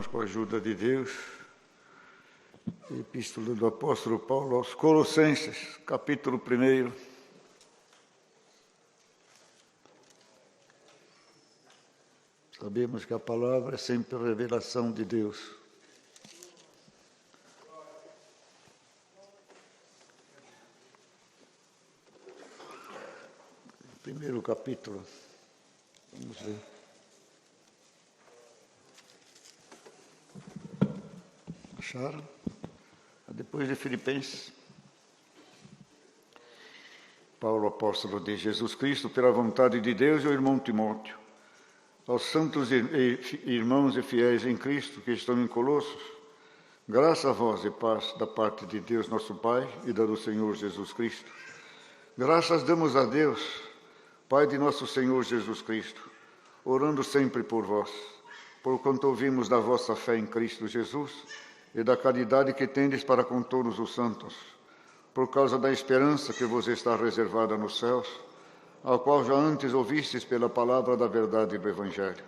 irmãos, com a ajuda de Deus, a Epístola do Apóstolo Paulo aos Colossenses, capítulo 1. Sabemos que a palavra é sempre a revelação de Deus. Primeiro capítulo, vamos ver. Acharam? Depois de Filipenses. Paulo, apóstolo de Jesus Cristo, pela vontade de Deus, e o irmão Timóteo, aos santos irmãos e fiéis em Cristo que estão em Colossos, graça a vós e paz da parte de Deus nosso Pai e da do Senhor Jesus Cristo. Graças damos a Deus, Pai de nosso Senhor Jesus Cristo, orando sempre por vós, porquanto ouvimos da vossa fé em Cristo Jesus e da caridade que tendes para com todos os santos, por causa da esperança que vos está reservada nos céus, ao qual já antes ouvistes pela palavra da verdade do Evangelho,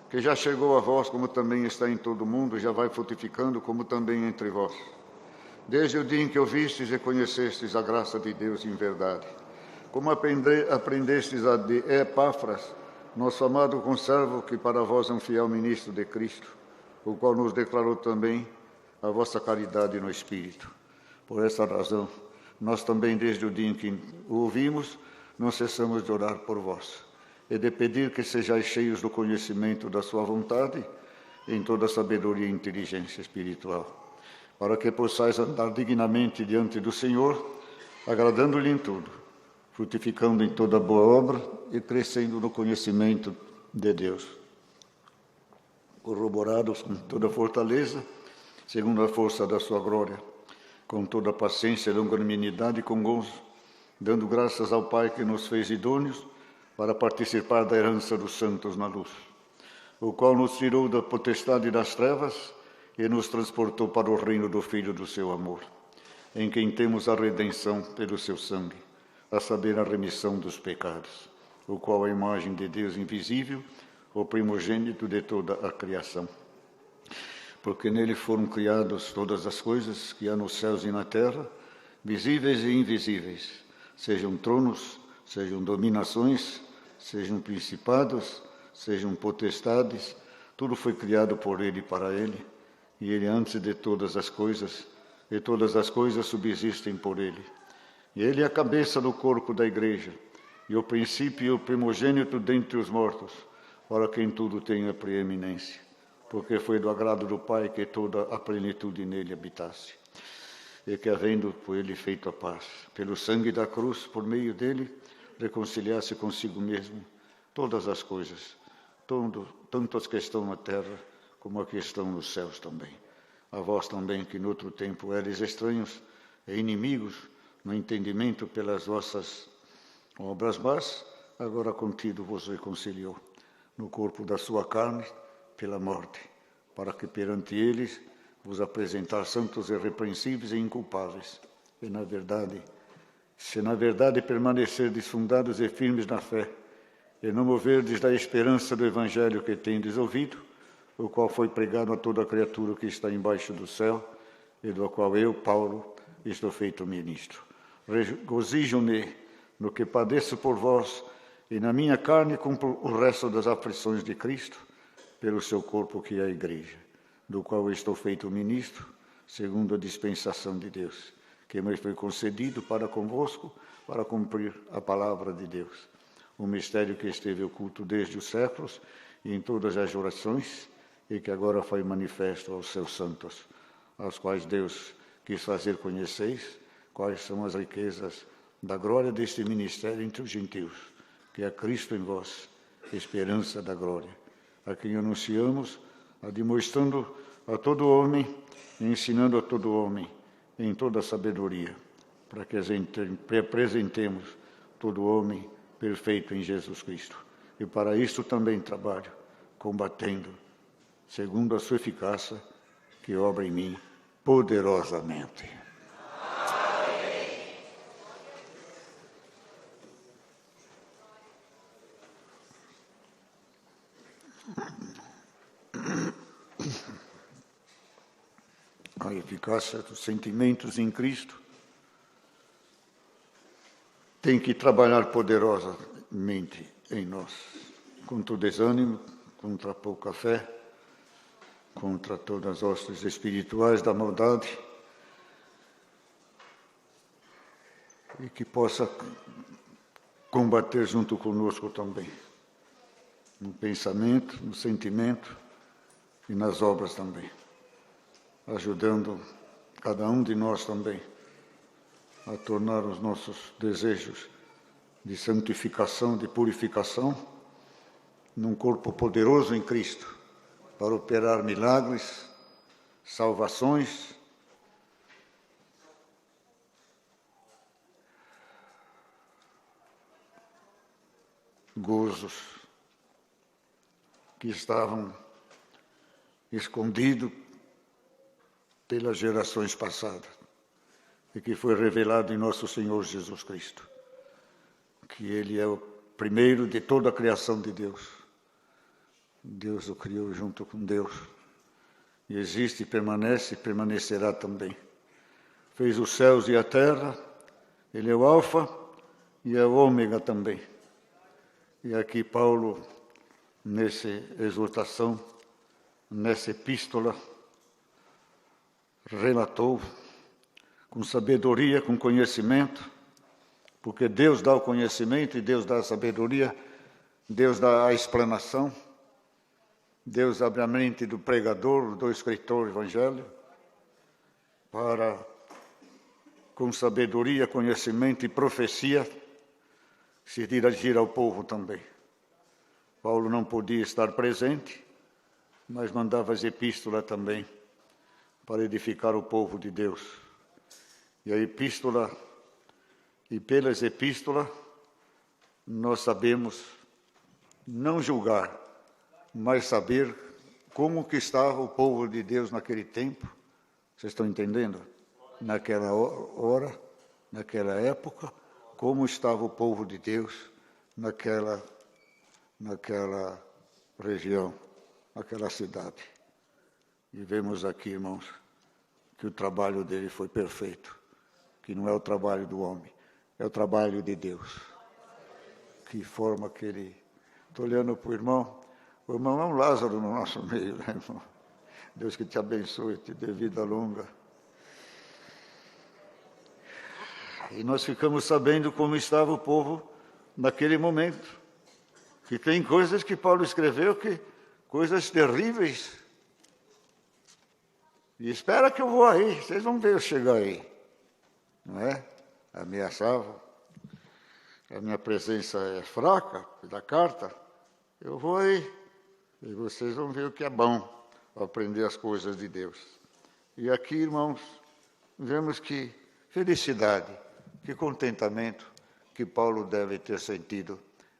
que já chegou a vós, como também está em todo o mundo, e já vai frutificando, como também entre vós, desde o dia em que ouvistes e conhecestes a graça de Deus em verdade, como aprendestes a de Epáfras, nosso amado conservo, que para vós é um fiel ministro de Cristo, o qual nos declarou também a vossa caridade no Espírito. Por essa razão, nós também, desde o dia em que o ouvimos, não cessamos de orar por vós, e de pedir que sejais cheios do conhecimento da sua vontade, em toda sabedoria e inteligência espiritual, para que possais andar dignamente diante do Senhor, agradando-lhe em tudo, frutificando em toda boa obra e crescendo no conhecimento de Deus, corroborados com toda fortaleza, segundo a força da sua glória, com toda paciência e longanimidade e com gozo, dando graças ao Pai que nos fez idôneos para participar da herança dos santos na luz, o qual nos tirou da potestade das trevas e nos transportou para o reino do Filho do seu amor, em quem temos a redenção pelo seu sangue, a saber, a remissão dos pecados, o qual é a imagem de Deus invisível, o primogênito de toda a criação. Porque nele foram criadas todas as coisas que há nos céus e na terra, visíveis e invisíveis, sejam tronos, sejam dominações, sejam principados, sejam potestades, tudo foi criado por ele e para ele, e ele antes de todas as coisas, e todas as coisas subsistem por ele. E ele é a cabeça do corpo da igreja, e o princípio e o primogênito dentre os mortos, para quem tudo tenha preeminência, porque foi do agrado do Pai que toda a plenitude nele habitasse, e que, havendo por ele feito a paz, pelo sangue da cruz, por meio dele, reconciliasse consigo mesmo todas as coisas, tanto as que estão na terra, como as que estão nos céus também. A vós também, que noutro tempo eres estranhos e inimigos, no entendimento pelas vossas obras, mas agora contigo vos reconciliou, no corpo da sua carne, pela morte, para que perante eles vos apresentar santos irrepreensíveis e inculpáveis. E na verdade, se na verdade permanecerdes fundados e firmes na fé, e não moverdes da esperança do Evangelho que tendes ouvido, o qual foi pregado a toda criatura que está embaixo do céu, e do qual eu, Paulo, estou feito ministro. Regozijo-me no que padeço por vós, e na minha carne cumpro o resto das aflições de Cristo, pelo seu corpo que é a igreja, do qual estou feito ministro, segundo a dispensação de Deus, que me foi concedido para convosco, para cumprir a palavra de Deus, um mistério que esteve oculto desde os séculos e em todas as gerações, e que agora foi manifesto aos seus santos, aos quais Deus quis fazer conheceis quais são as riquezas da glória deste ministério entre os gentios, que é Cristo em vós, esperança da glória, a quem anunciamos, admoestando a todo homem e ensinando a todo homem em toda a sabedoria, para que apresentemos todo homem perfeito em Jesus Cristo. E para isso também trabalho, combatendo, segundo a sua eficácia, que obra em mim poderosamente. a eficácia dos sentimentos em Cristo, tem que trabalhar poderosamente em nós, contra o desânimo, contra a pouca fé, contra todas as hostes espirituais da maldade, e que possa combater junto conosco também, no pensamento, no sentimento e nas obras também, ajudando cada um de nós também a tornar os nossos desejos de santificação, de purificação, num corpo poderoso em Cristo, para operar milagres, salvações, gozos que estavam escondidos pelas gerações passadas e que foi revelado em nosso Senhor Jesus Cristo, que Ele é o primeiro de toda a criação de Deus. Deus o criou junto com Deus, e existe, permanece e permanecerá também. Fez os céus e a terra, Ele é o Alfa e é o Ômega também. E aqui Paulo, nessa exortação, nessa epístola, relatou com sabedoria, com conhecimento, porque Deus dá o conhecimento e Deus dá a sabedoria, Deus dá a explanação, Deus abre a mente do pregador, do escritor do Evangelho, para, com sabedoria, conhecimento e profecia, se dirigir ao povo também. Paulo não podia estar presente, mas mandava as epístolas também, para edificar o povo de Deus. E a epístola, e pelas epístolas, nós sabemos não julgar, mas saber como que estava o povo de Deus naquele tempo. Vocês estão entendendo? Naquela hora, naquela época, como estava o povo de Deus naquela região, naquela cidade. E vemos aqui, irmãos, que o trabalho dele foi perfeito, que não é o trabalho do homem, é o trabalho de Deus. Que forma que ele... Estou olhando para o irmão é um Lázaro no nosso meio, né, irmão? Deus que te abençoe, te dê vida longa. E nós ficamos sabendo como estava o povo naquele momento. Que tem coisas que Paulo escreveu, coisas terríveis. E espera que eu vou aí, vocês vão ver eu chegar aí. Não é? Ameaçava. A minha presença é fraca, da carta. Eu vou aí. E vocês vão ver o que é bom, aprender as coisas de Deus. E aqui, irmãos, vemos que felicidade, que contentamento que Paulo deve ter sentido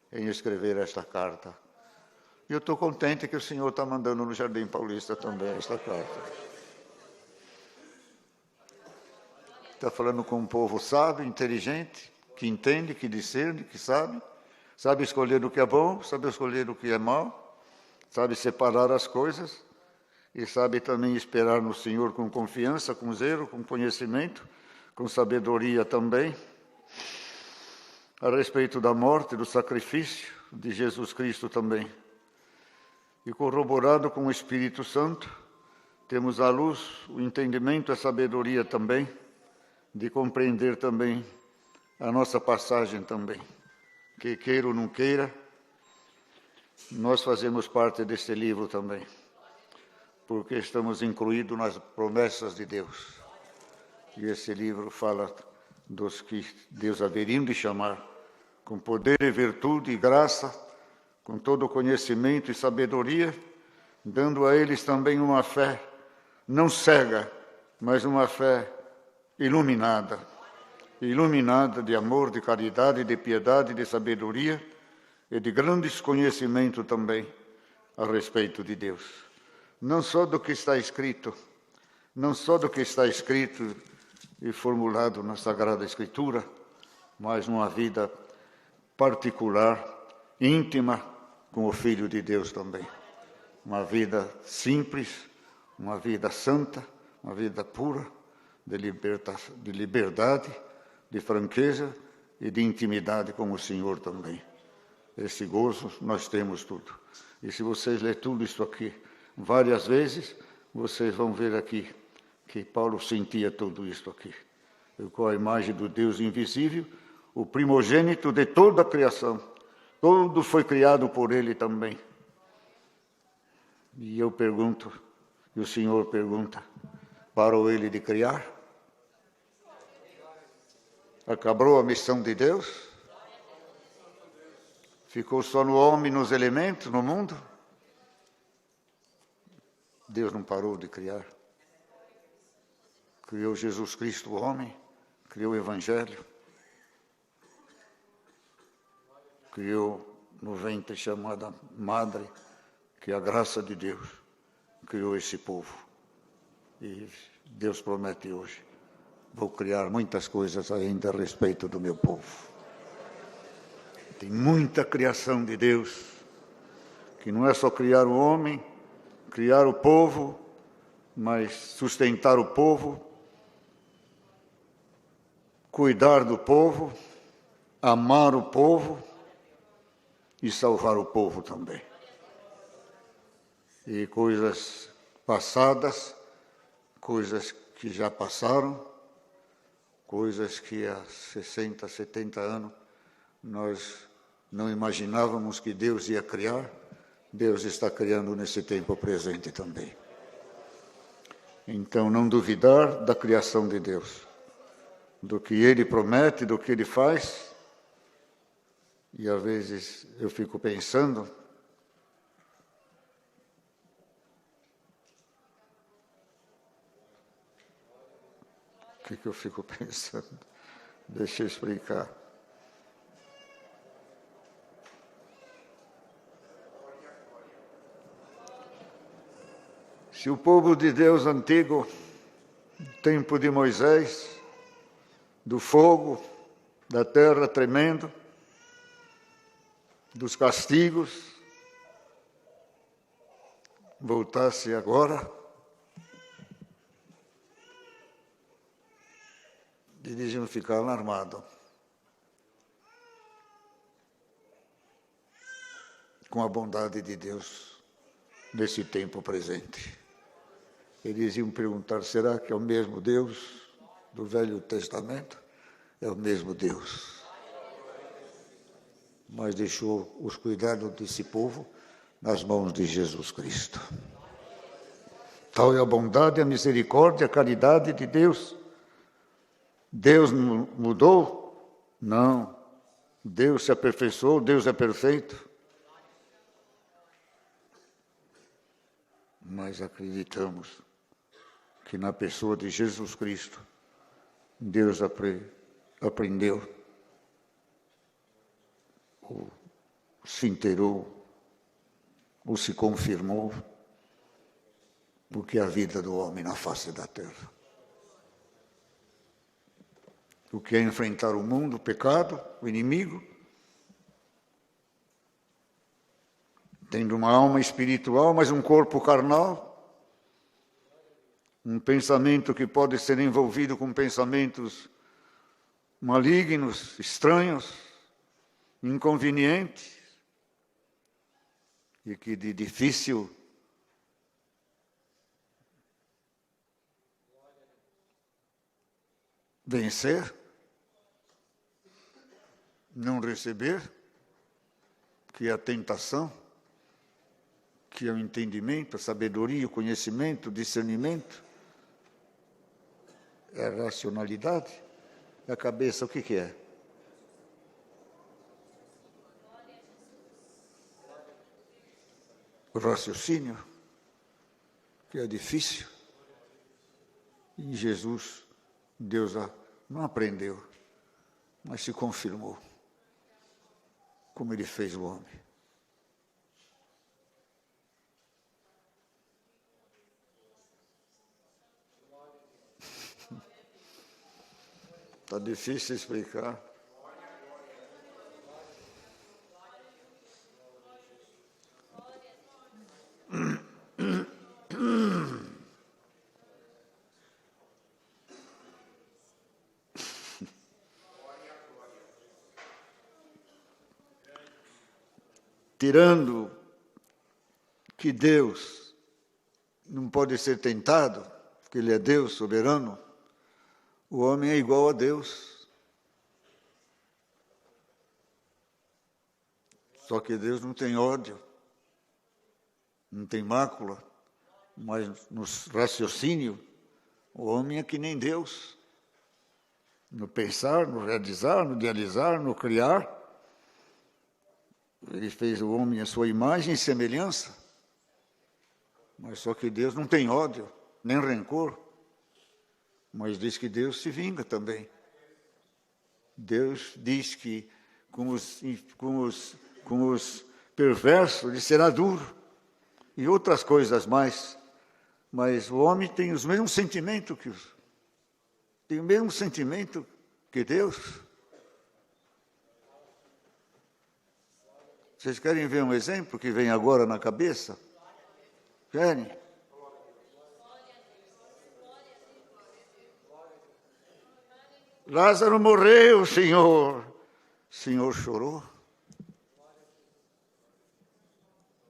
em escrever esta carta. E eu estou contente que o Senhor está mandando no Jardim Paulista também esta carta. Está falando com um povo sábio, inteligente, que entende, que discerne, que sabe escolher o que é bom, sabe escolher o que é mal, sabe separar as coisas e sabe também esperar no Senhor com confiança, com zelo, com conhecimento, com sabedoria também, a respeito da morte, do sacrifício de Jesus Cristo também. E corroborado com o Espírito Santo, temos a luz, o entendimento, a sabedoria também, de compreender também a nossa passagem também. Que queira ou não queira, nós fazemos parte deste livro também, porque estamos incluídos nas promessas de Deus. E esse livro fala dos que Deus haveriam de chamar, com poder e virtude e graça, com todo o conhecimento e sabedoria, dando a eles também uma fé, não cega, mas uma fé iluminada de amor, de caridade, de piedade, de sabedoria e de grandes conhecimento também a respeito de Deus. Não só do que está escrito, e formulado na Sagrada Escritura, mas numa vida particular, íntima, com o Filho de Deus também. Uma vida simples, uma vida santa, uma vida pura, de liberdade, de franqueza e de intimidade com o Senhor também. Esse gozo nós temos tudo. E se vocês lerem tudo isso aqui várias vezes, vocês vão ver aqui que Paulo sentia tudo isso aqui. Com a imagem do Deus invisível, o primogênito de toda a criação. Tudo foi criado por ele também. E eu pergunto, e o Senhor pergunta, parou ele de criar? Acabou a missão de Deus? Ficou só no homem, nos elementos, no mundo? Deus não parou de criar. Criou Jesus Cristo, o homem, criou o Evangelho, criou no ventre chamada Madre, que é a graça de Deus, criou esse povo. E Deus promete hoje, vou criar muitas coisas ainda a respeito do meu povo. Tem muita criação de Deus, que não é só criar o homem, criar o povo, mas sustentar o povo, cuidar do povo, amar o povo e salvar o povo também. E coisas passadas, coisas que já passaram, coisas que há 60, 70 anos nós não imaginávamos que Deus ia criar, Deus está criando nesse tempo presente também. Então, não duvidar da criação de Deus, do que Ele promete, do que Ele faz. E às vezes eu fico pensando, o que eu fico pensando? Deixa eu explicar. Se o povo de Deus antigo, tempo de Moisés, do fogo, da terra tremendo, dos castigos, voltasse agora, eles iam ficar alarmados com a bondade de Deus nesse tempo presente. Eles iam perguntar, será que é o mesmo Deus do Velho Testamento? É o mesmo Deus. Mas deixou os cuidados desse povo nas mãos de Jesus Cristo. Tal é a bondade, a misericórdia, a caridade de Deus. Deus mudou? Não. Deus se aperfeiçoou, Deus é perfeito. Mas acreditamos que na pessoa de Jesus Cristo, Deus aprendeu, ou se inteirou, ou se confirmou o que é a vida do homem na face da terra. O que é enfrentar o mundo, o pecado, o inimigo, tendo uma alma espiritual, mas um corpo carnal, um pensamento que pode ser envolvido com pensamentos malignos, estranhos, inconvenientes, e que de difícil vencer, não receber, que é a tentação, que é o entendimento, a sabedoria, o conhecimento, o discernimento, é a racionalidade. A cabeça, o que é? O raciocínio, que é difícil. Em Jesus, Deus não aprendeu, mas se confirmou, como Ele fez o homem. Está difícil explicar. tirando que Deus não pode ser tentado, porque Ele é Deus soberano, o homem é igual a Deus. Só que Deus não tem ódio, não tem mácula, mas no raciocínio, o homem é que nem Deus. No pensar, no realizar, no idealizar, no criar. Ele fez o homem à sua imagem e semelhança. Mas só que Deus não tem ódio, nem rancor. Mas diz que Deus se vinga também. Deus diz que com os perversos ele será duro. E outras coisas mais. Mas o homem tem os mesmos sentimentos tem o mesmo sentimento que Deus. Vocês querem ver um exemplo que vem agora na cabeça? Querem? Lázaro morreu, Senhor. O Senhor chorou.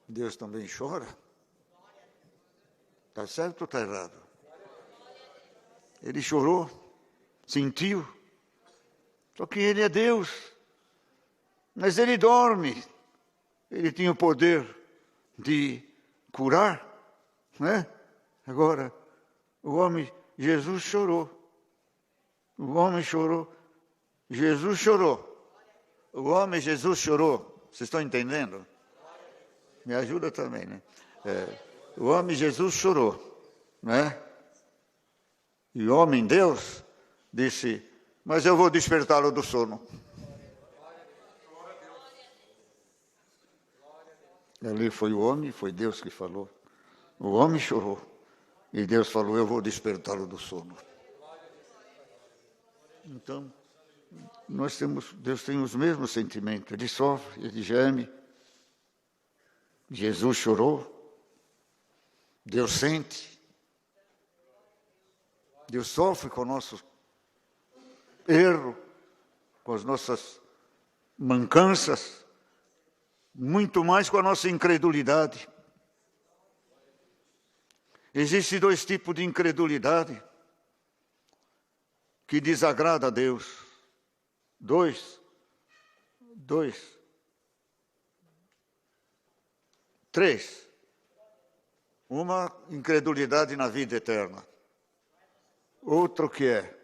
Deus também chora. Está certo ou está errado? Ele chorou, sentiu. Só que Ele é Deus. Mas Ele dorme. Ele tinha o poder de curar, né? Agora, o homem, Jesus chorou. O homem chorou. Jesus chorou. O homem, Jesus chorou. Vocês estão entendendo? Me ajuda também, né? O homem, Jesus chorou, né? E o homem, Deus, disse, mas eu vou despertá-lo do sono. Ali foi o homem, foi Deus que falou. O homem chorou. E Deus falou, eu vou despertá-lo do sono. Então, Deus tem os mesmos sentimentos. Ele sofre, ele geme. Jesus chorou. Deus sente. Deus sofre com o nosso erro, com as nossas mancanças, muito mais com a nossa incredulidade. Existem dois tipos de incredulidade que desagrada a Deus. Dois. Três. Uma, incredulidade na vida eterna. Outro que é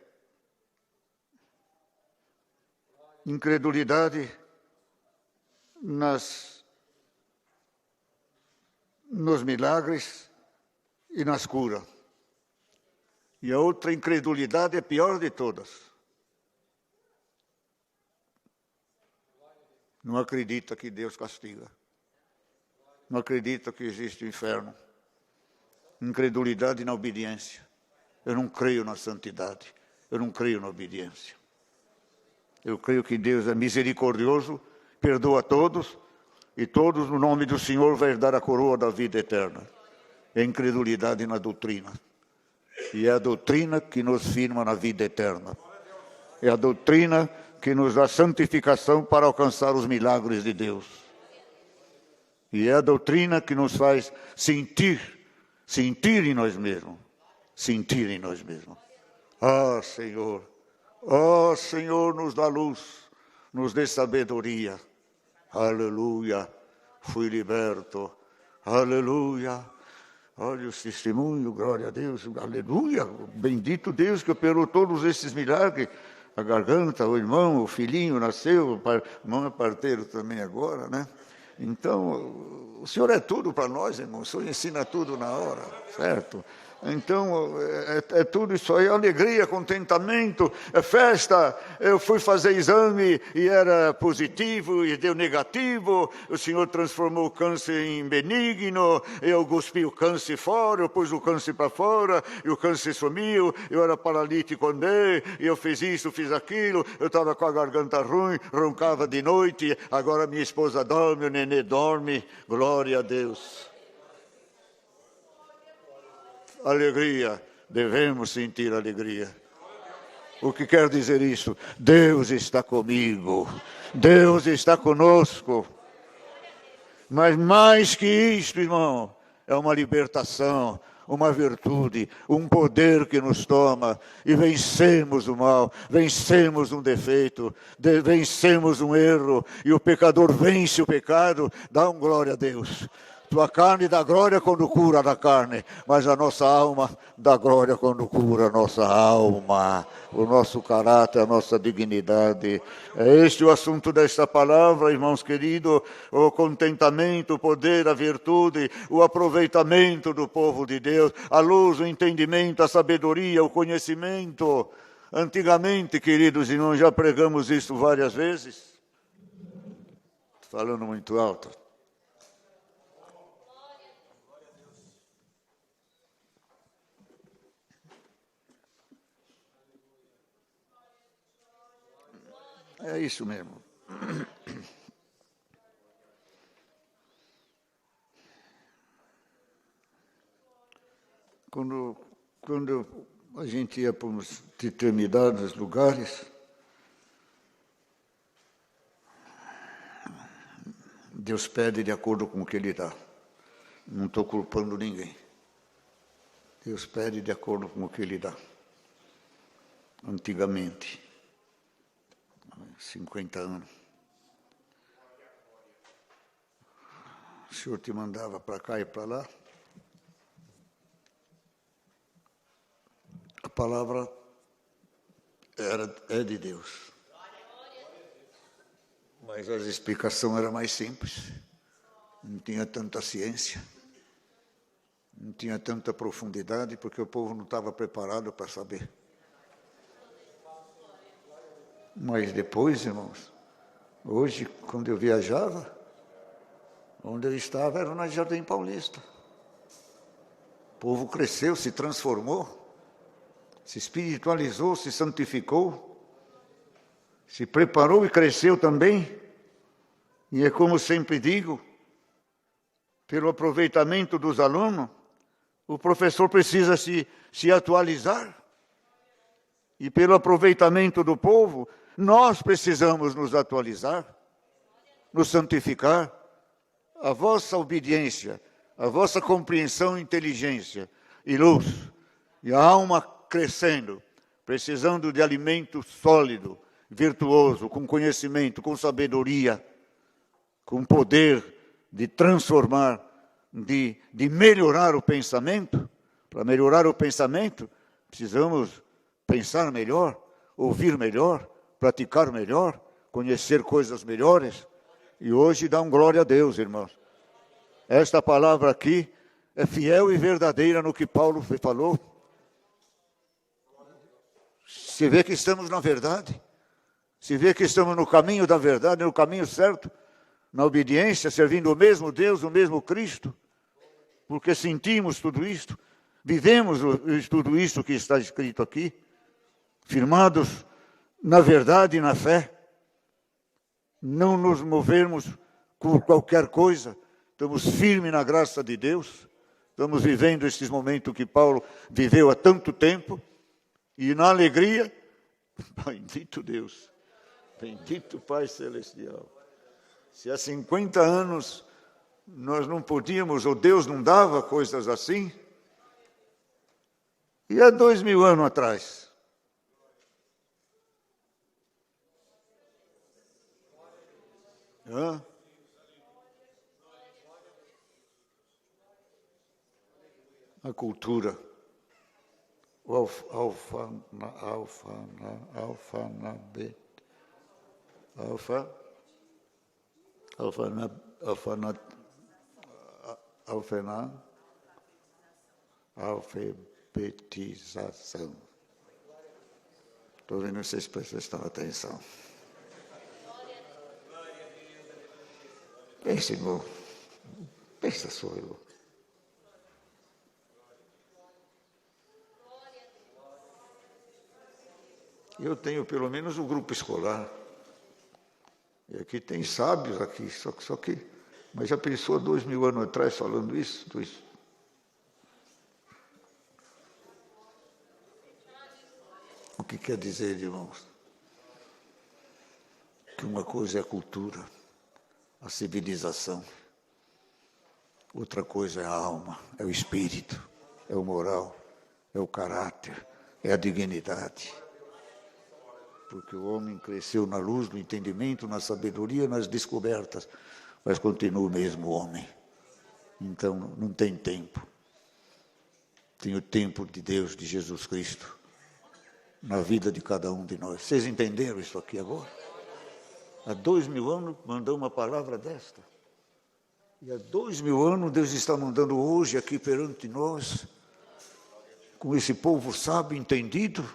incredulidade nos milagres e nas curas. E a outra incredulidade é a pior de todas. Não acredita que Deus castiga. Não acredita que existe o inferno. Incredulidade na obediência. Eu não creio na santidade. Eu não creio na obediência. Eu creio que Deus é misericordioso, perdoa todos, e todos, no nome do Senhor, vai dar a coroa da vida eterna. É incredulidade na doutrina. E é a doutrina que nos firma na vida eterna. É a doutrina que nos dá santificação para alcançar os milagres de Deus. E é a doutrina que nos faz sentir em nós mesmos. Sentir em nós mesmos. Ah, Senhor, nos dá luz, nos dê sabedoria. Aleluia, fui liberto. Aleluia. Olha os testemunhos, glória a Deus, aleluia. Bendito Deus que operou todos esses milagres. A garganta, o irmão, o filhinho nasceu, o irmão é parteiro também agora, né? Então, o Senhor é tudo para nós, irmão. O Senhor ensina tudo na hora, certo? Então, é tudo isso aí, alegria, contentamento, festa. Eu fui fazer exame e era positivo e deu negativo. O Senhor transformou o câncer em benigno. Eu cuspi o câncer fora, eu pus o câncer para fora e o câncer sumiu. Eu era paralítico, andei, e eu fiz isso, fiz aquilo. Eu estava com a garganta ruim, roncava de noite. Agora minha esposa dorme, o nenê dorme. Glória a Deus. Alegria, devemos sentir alegria. O que quer dizer isso? Deus está comigo, Deus está conosco. Mas mais que isto, irmão, é uma libertação, uma virtude, um poder que nos toma e vencemos o mal, vencemos um defeito, vencemos um erro, e o pecador vence o pecado. Dá um glória a Deus. Tua carne dá glória quando cura a carne, mas a nossa alma dá glória quando cura a nossa alma, o nosso caráter, a nossa dignidade. É este o assunto desta palavra, irmãos queridos, o contentamento, o poder, a virtude, o aproveitamento do povo de Deus, a luz, o entendimento, a sabedoria, o conhecimento. Antigamente, queridos irmãos, já pregamos isso várias vezes, falando muito alto. É isso mesmo. Quando a gente ia para uns determinados lugares, Deus pede de acordo com o que Ele dá. Não estou culpando ninguém. Deus pede de acordo com o que Ele dá. Antigamente, 50 anos, o Senhor te mandava para cá e para lá, a palavra é de Deus. Mas a explicação era mais simples, não tinha tanta ciência, não tinha tanta profundidade, porque o povo não estava preparado para saber. Mas depois, irmãos, hoje, quando eu viajava, onde eu estava era na Jardim Paulista. O povo cresceu, se transformou, se espiritualizou, se santificou, se preparou e cresceu também. E é como sempre digo, pelo aproveitamento dos alunos, o professor precisa se atualizar. E pelo aproveitamento do povo, nós precisamos nos atualizar, nos santificar. A vossa obediência, a vossa compreensão, inteligência e luz, e a alma crescendo, precisando de alimento sólido, virtuoso, com conhecimento, com sabedoria, com poder de transformar, de melhorar o pensamento. Para melhorar o pensamento, precisamos pensar melhor, ouvir melhor, praticar melhor, conhecer coisas melhores. E hoje dá um glória a Deus, irmãos. Esta palavra aqui é fiel e verdadeira no que Paulo falou. Se vê que estamos na verdade, se vê que estamos no caminho da verdade, no caminho certo, na obediência, servindo o mesmo Deus, o mesmo Cristo, porque sentimos tudo isto, vivemos tudo isto que está escrito aqui, firmados na verdade e na fé, não nos movermos por qualquer coisa, estamos firmes na graça de Deus, estamos vivendo esses momentos que Paulo viveu há tanto tempo, e na alegria, bendito Deus, bendito Pai Celestial. Se há 50 anos nós não podíamos, ou Deus não dava coisas assim, e há 2000 anos atrás? Hã? A cultura, o alfabetização. Estou vendo vocês prestaram atenção. Pensa, irmão. Pensa só, irmão. Eu tenho pelo menos um grupo escolar. E aqui tem sábios aqui, só que... Mas já pensou há 2000 anos atrás falando isso? O que quer dizer, irmãos? Que uma coisa é a cultura, a civilização, Outra coisa é a alma, é o espírito, é o moral, é o caráter, é a dignidade. Porque o homem cresceu na luz, no entendimento, na sabedoria, nas descobertas, mas continua o mesmo homem. Então, não tem tempo. Tem o tempo de Deus, de Jesus Cristo, na vida de cada um de nós. Vocês entenderam isso aqui agora? Há 2000 anos mandou uma palavra desta. E há 2000 anos Deus está mandando hoje aqui perante nós, com esse povo sábio, entendido.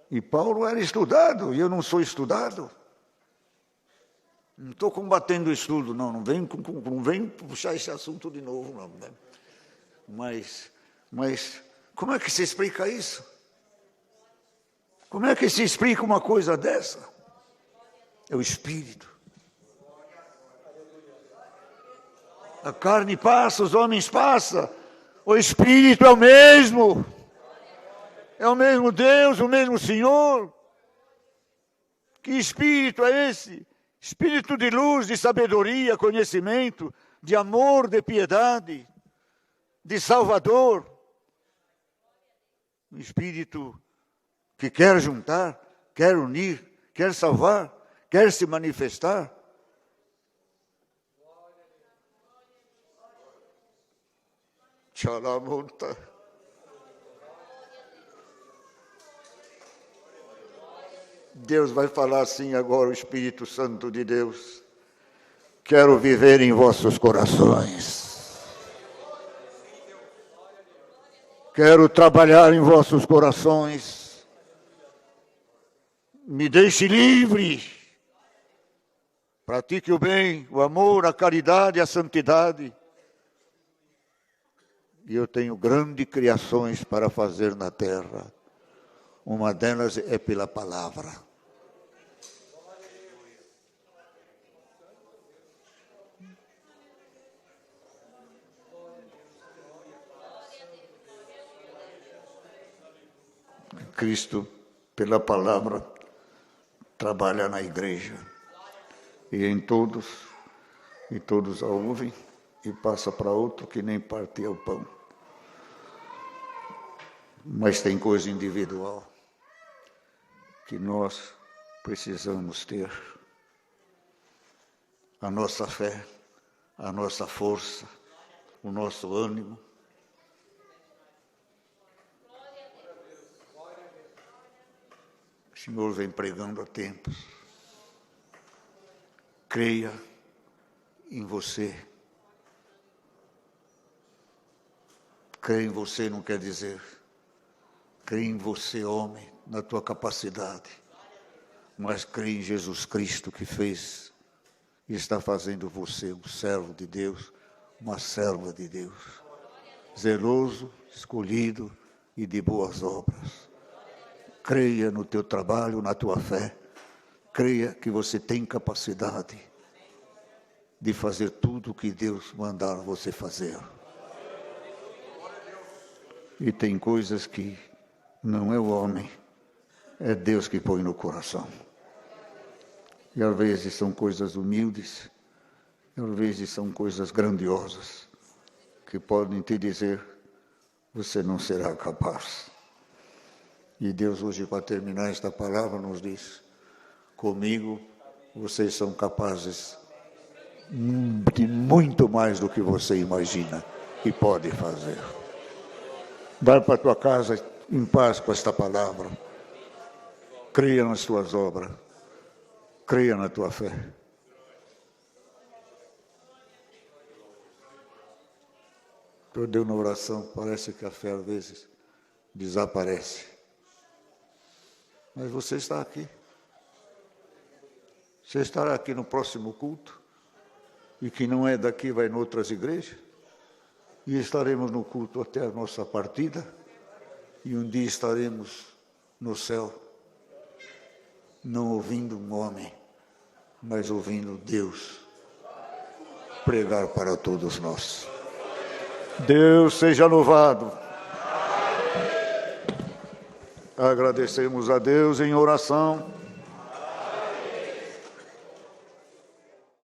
E Paulo era estudado, e eu não sou estudado. Não estou combatendo o estudo, não vem puxar esse assunto de novo, não. Né? Mas como é que se explica isso? Como é que se explica uma coisa dessa? É o Espírito. A carne passa, os homens passam, o Espírito é o mesmo. É o mesmo Deus, o mesmo Senhor. Que Espírito é esse? Espírito de luz, de sabedoria, conhecimento, de amor, de piedade, de Salvador. Um Espírito que quer juntar, quer unir, quer salvar, quer se manifestar. Tchalamonta. Deus vai falar assim agora, o Espírito Santo de Deus. Quero viver em vossos corações. Quero trabalhar em vossos corações. Me deixe livre. Pratique o bem, o amor, a caridade, a santidade. E eu tenho grandes criações para fazer na terra. Uma delas é pela palavra. Cristo, pela palavra, trabalha na igreja. E em todos, e todos a ouvem, e passa para outro que nem parte o pão. Mas tem coisa individual que nós precisamos ter. A nossa fé, a nossa força, o nosso ânimo. O Senhor vem pregando há tempos. Creia em você. Creia em você não quer dizer creia em você, homem, na tua capacidade, mas creia em Jesus Cristo que fez e está fazendo você um servo de Deus, uma serva de Deus, zeloso, escolhido e de boas obras. Creia no teu trabalho, na tua fé. Creia que você tem capacidade de fazer tudo o que Deus mandar você fazer. E tem coisas que não é o homem, é Deus que põe no coração. E às vezes são coisas humildes, e às vezes são coisas grandiosas, que podem te dizer, você não será capaz. E Deus hoje, para terminar esta palavra, nos diz, comigo vocês são capazes de muito mais do que você imagina e pode fazer. Vai para a tua casa em paz com esta palavra. Creia nas tuas obras. Creia na tua fé. Eu dei uma oração, parece que a fé às vezes desaparece. Mas você está aqui. Você estará aqui no próximo culto. E que não é daqui, vai em outras igrejas. E estaremos no culto até a nossa partida. E um dia estaremos no céu, não ouvindo um homem, mas ouvindo Deus pregar para todos nós. Deus seja louvado. Agradecemos a Deus em oração.